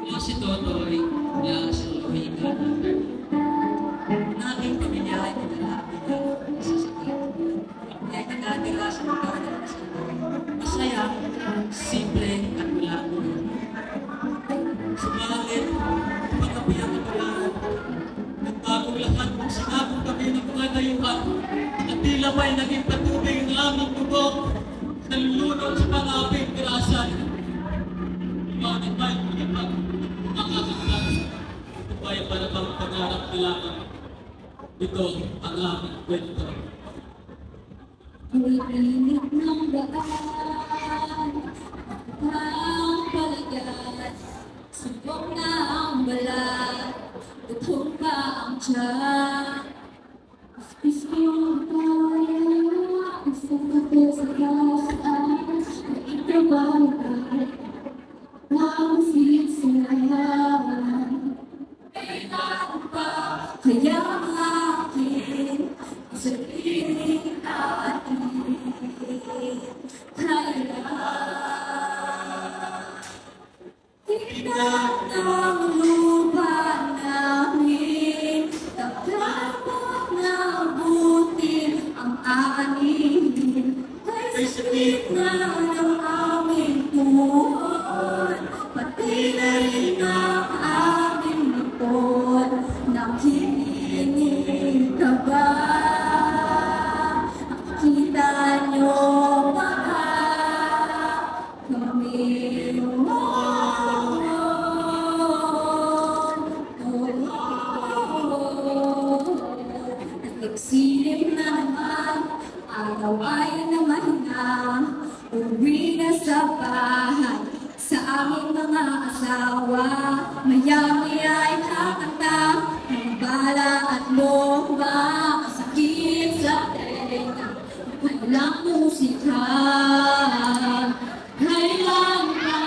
Yung si Totoy, yung si Luhika, naging pamilya ay pinalapit niya sa sakit. Kaya nagkatira sa mga masaya, simple at wala ko. Subalit, pagkabiyak ito lang, nagbagong lahat kung sinabong kami ng mga dayuhan at tila ba'y naging patubig ng aming bubok na lulunod sa pangaping pirasan. Bakit ba'y kumipag makakaklan? Ito ba'y para bang pangarap nila? Ito ang aming kwento. Umiinit ng daan ang palagat, subok na ang balat, gutom pa ang tiyan. Gusto mo kaya, gusto ko sa kasaan, ito ba ang sisiyahan? Kailangan pa kaya ang akin sa piling natin? Tingnan ang lupa namin, tapos na abutin ang anin. Kay sakit na ng aming tuhod, pati na rin ang aming lipod. Nakikinig ka ba? Nakikita niyo ba kami nagsilip na naman, araw ay naman na, uwi na sa bahay, sa aming mga asawa. Maya-maya ay kakanta, ng bala at loma, sakit sa tenga, walang musika. Kailan ba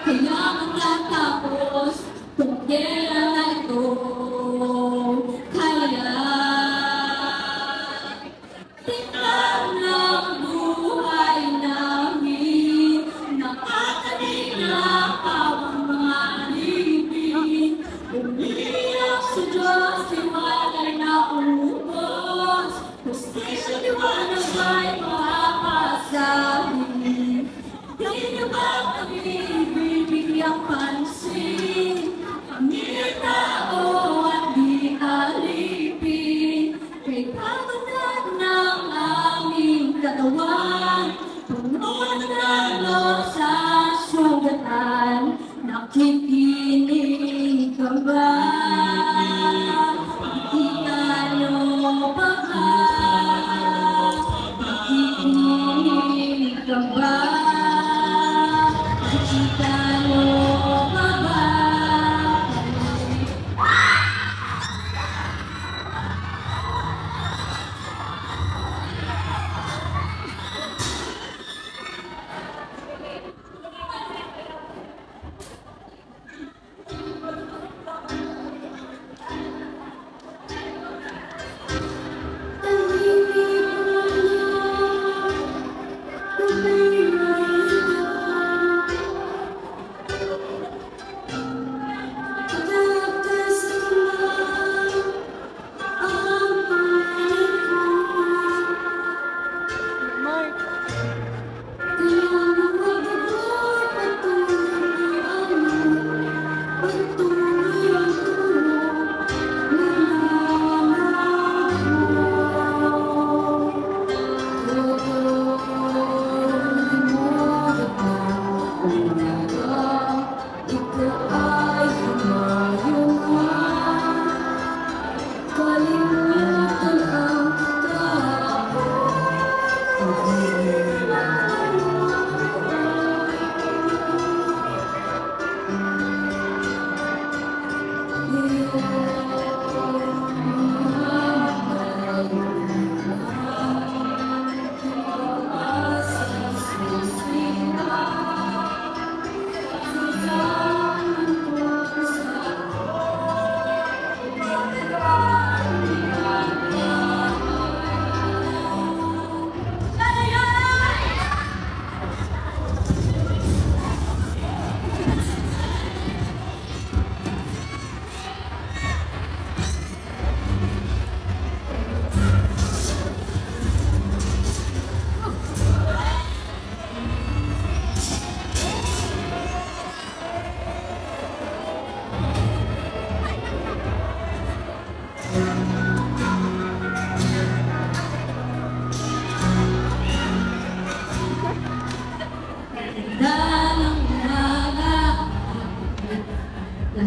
kaya matatapos kung kailan na ito? Kaya tingnan ang buhay namin, nakakalinap ang mga alipin. Umiyak sa Diyos, tiwalay na ubos, hustisya liwanag ay mapapasahin. Di niyo ba kami bibigyang pansin? Kami ay tao at di alipin. Kay kagutan ng aming katawan, puno ng galo sa sugatan. Nakikinig ka ba? Nakikita niyo ba? Nakikinig ka ba? Nakikita niyo ba?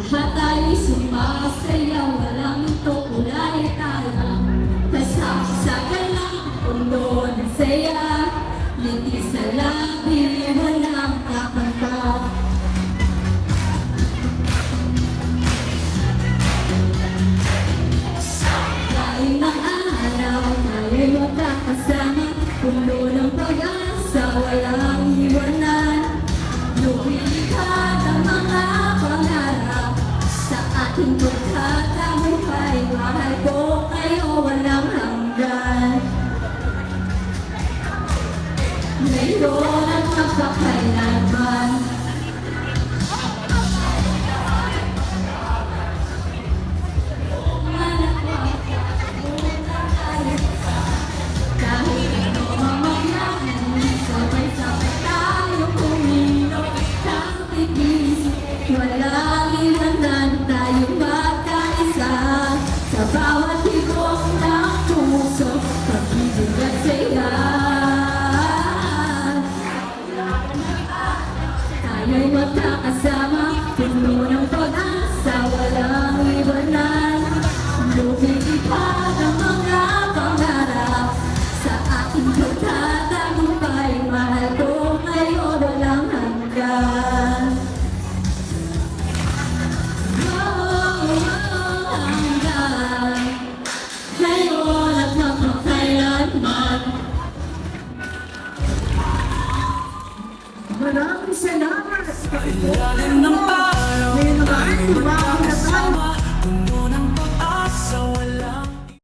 Lahat tayo'y sumasaya, walang ito kulay tala. Kasama-sagan lang, puno ng saya. Liti sa labi, walang kakanta. Dahil ng araw, tayo'y magkakasama. Puno ng pag-asa, walang iwanan. Lumilipad ang mga pangarap sa ating pagkakabuhay. Mahal ko kayo, walang hanggan. Ngayon at magpakailanman. Kahit ano ang mangyari, sabay-sabay tayong kumilo. Kapit-isip, walang iwanan, tayong magkaisa. Sa bawat higok ng puso, pag-ibig at saya. Tayo'y magkakasama, puno ng pag-asa, walang iwanan. Lumilipad ang mga pangarap sa ating pagtatagumpay. Mahal ko ngayon, walang hanggan. Hanggan ngayon at magpakailanman. Maraming salamat sa ito. Ilalim ng araw, Ngayon naman, tayo'y tumawag na tayo. magkakasama.